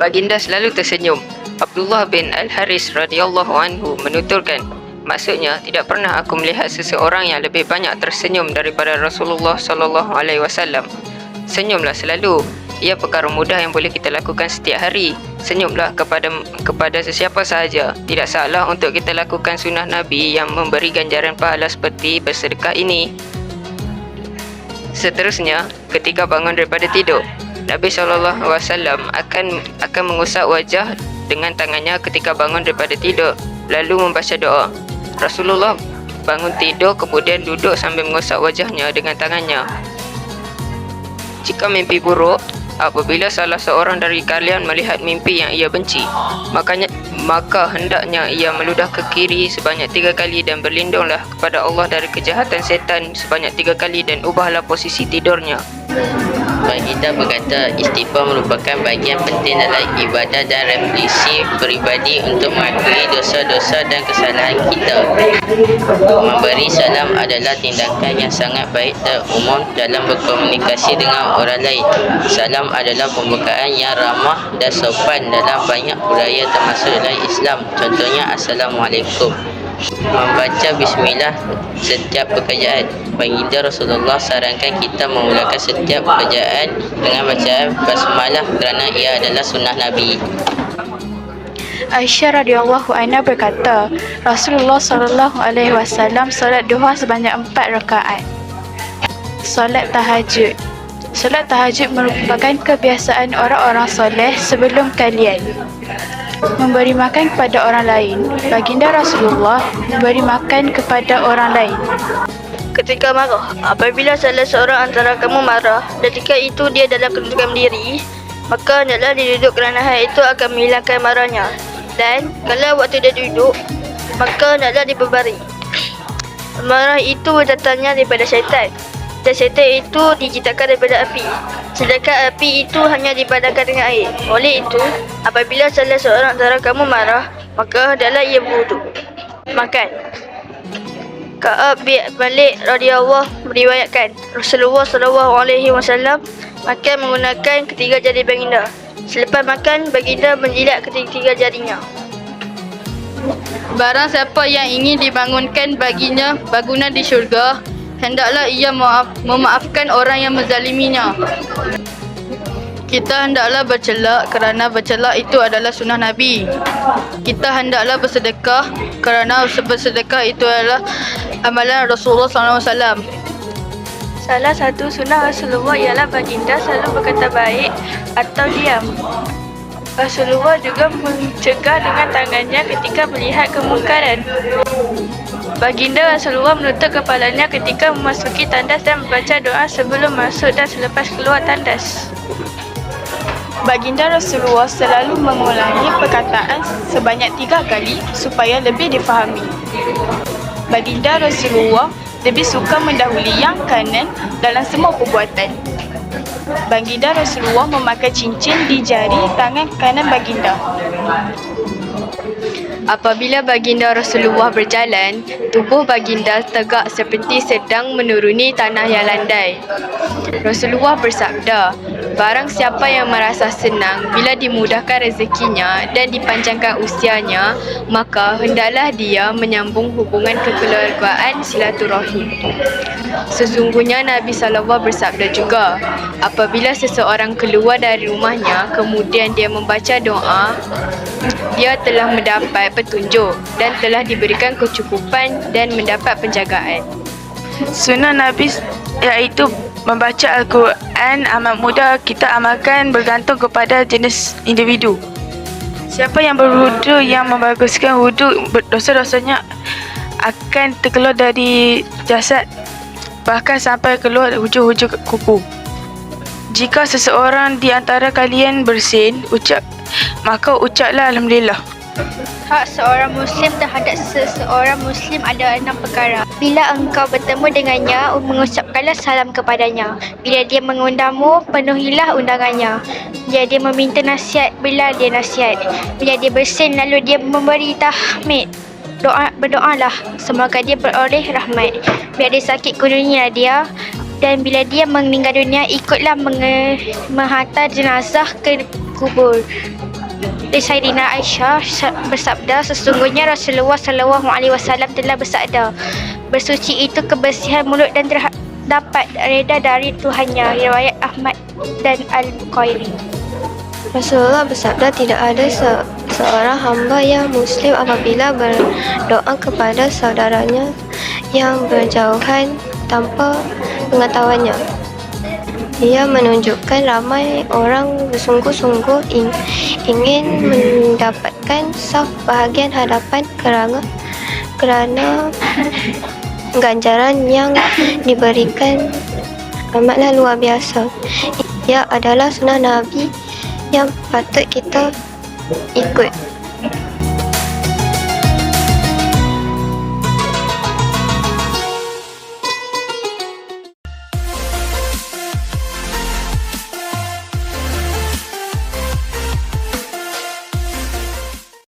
Baginda selalu tersenyum. Abdullah bin Al-Haris radhiyallahu anhu menuturkan, maksudnya tidak pernah aku melihat seseorang yang lebih banyak tersenyum daripada Rasulullah sallallahu alaihi wasallam. Senyumlah selalu. Ia perkara mudah yang boleh kita lakukan setiap hari. Senyumlah kepada sesiapa sahaja. Tidak salah untuk kita lakukan sunnah Nabi yang memberi ganjaran pahala seperti bersedekah ini. Seterusnya, ketika bangun daripada tidur, Nabi SAW akan mengusap wajah dengan tangannya ketika bangun daripada tidur, lalu membaca doa. Rasulullah bangun tidur kemudian duduk sambil mengusap wajahnya dengan tangannya. Jika mimpi buruk, apabila salah seorang dari kalian melihat mimpi yang ia benci, maka hendaknya ia meludah ke kiri sebanyak 3 kali dan berlindunglah kepada Allah dari kejahatan setan sebanyak 3 kali dan ubahlah posisi tidurnya. Baginda berkata, istighfar merupakan bahagian penting dalam ibadah dan refleksi peribadi untuk mengakui dosa-dosa dan kesalahan kita. Memberi salam adalah tindakan yang sangat baik dan umum dalam berkomunikasi dengan orang lain. Salam adalah pembukaan yang ramah dan sopan dalam banyak budaya termasuk dalam Islam. Contohnya, Assalamualaikum. Membaca bismillah setiap pekerjaan. Baginda Rasulullah sarankan kita memulakan setiap pekerjaan dengan bacaan basmalah kerana ia adalah sunnah Nabi. Aisyah radhiyallahu anha berkata, Rasulullah sallallahu alaihi wasallam solat duha sebanyak 4 rakaat. Solat tahajud. Solat tahajud merupakan kebiasaan orang-orang soleh sebelum kalian. Memberi makan kepada orang lain. Baginda Rasulullah memberi makan kepada orang lain. Ketika marah, apabila salah seorang antara kamu marah, ketika itu dia dalam kedudukan berdiri, maka hendaklah dia duduk kerana hal itu akan menghilangkan marahnya. Dan kalau waktu dia duduk, maka hendaklah dia berbaring. Marah itu datangnya daripada syaitan, dan syaitan itu diciptakan daripada api, sedangkan api itu hanya dipadamkan dengan air. Oleh itu, apabila salah seorang antara kamu marah, maka hendaklah ia berwuduk. Makan. Ka'ab bin Malik radhiyallahu meriwayatkan, Rasulullah sallallahu alaihi wasallam makan menggunakan ketiga jari baginda. Selepas makan, baginda menjilat ketiga jarinya. Barang siapa yang ingin dibangunkan baginya bangunan di syurga, hendaklah ia memaafkan orang yang menzaliminya. Kita hendaklah bercelak kerana bercelak itu adalah sunnah Nabi. Kita hendaklah bersedekah kerana bersedekah itu adalah amalan Rasulullah SAW. Salah satu sunnah Rasulullah ialah baginda selalu berkata baik atau diam. Rasulullah juga mencegah dengan tangannya ketika melihat kemungkaran. Baginda Rasulullah menutup kepalanya ketika memasuki tandas dan membaca doa sebelum masuk dan selepas keluar tandas. Baginda Rasulullah selalu mengulangi perkataan sebanyak 3 kali supaya lebih difahami. Baginda Rasulullah lebih suka mendahului yang kanan dalam semua perbuatan. Baginda Rasulullah memakai cincin di jari tangan kanan baginda. Apabila baginda Rasulullah berjalan, tubuh baginda tegak seperti sedang menuruni tanah yang landai. Rasulullah bersabda, barang siapa yang merasa senang bila dimudahkan rezekinya dan dipanjangkan usianya, maka hendaklah dia menyambung hubungan kekeluargaan silaturahim. Sesungguhnya Nabi SAW bersabda juga, apabila seseorang keluar dari rumahnya kemudian dia membaca doa, dia telah mendapat petunjuk dan telah diberikan kecukupan dan mendapat penjagaan. Sunnah Nabi iaitu membaca Al-Quran amat mudah kita amalkan bergantung kepada jenis individu. Siapa yang berwudu yang membaguskan wudu, dosa-dosanya akan terkeluar dari jasad bahkan sampai keluar hujung-hujung kuku. Jika seseorang di antara kalian bersin, maka ucaplah Alhamdulillah. Hak seorang Muslim terhadap seseorang Muslim ada 6 perkara. Bila engkau bertemu dengannya, mengucapkanlah salam kepadanya. Bila dia mengundangmu, penuhilah undangannya. Bila dia meminta nasihat, berilah dia nasihat. Bila dia bersin, lalu dia memberi tahmid, berdoalah semoga dia beroleh rahmat. Bila dia sakit, kunjungilah dia. Dan bila dia meninggal dunia, ikutlah menghantar jenazah ke kubur. Dari Sayyidina Aisyah bersabda, sesungguhnya Rasulullah SAW telah bersabda, bersuci itu kebersihan mulut dan dapat reda dari Tuhannya. Riwayat Ahmad dan Al-Bukhari. Rasulullah bersabda, tidak ada seorang hamba yang Muslim apabila berdoa kepada saudaranya yang berjauhan tanpa pengetahuannya. Ia menunjukkan ramai orang bersungguh-sungguh ingin mendapatkan saf bahagian hadapan kerana ganjaran yang diberikan amatlah luar biasa. Ia adalah sunnah Nabi yang patut kita ikut.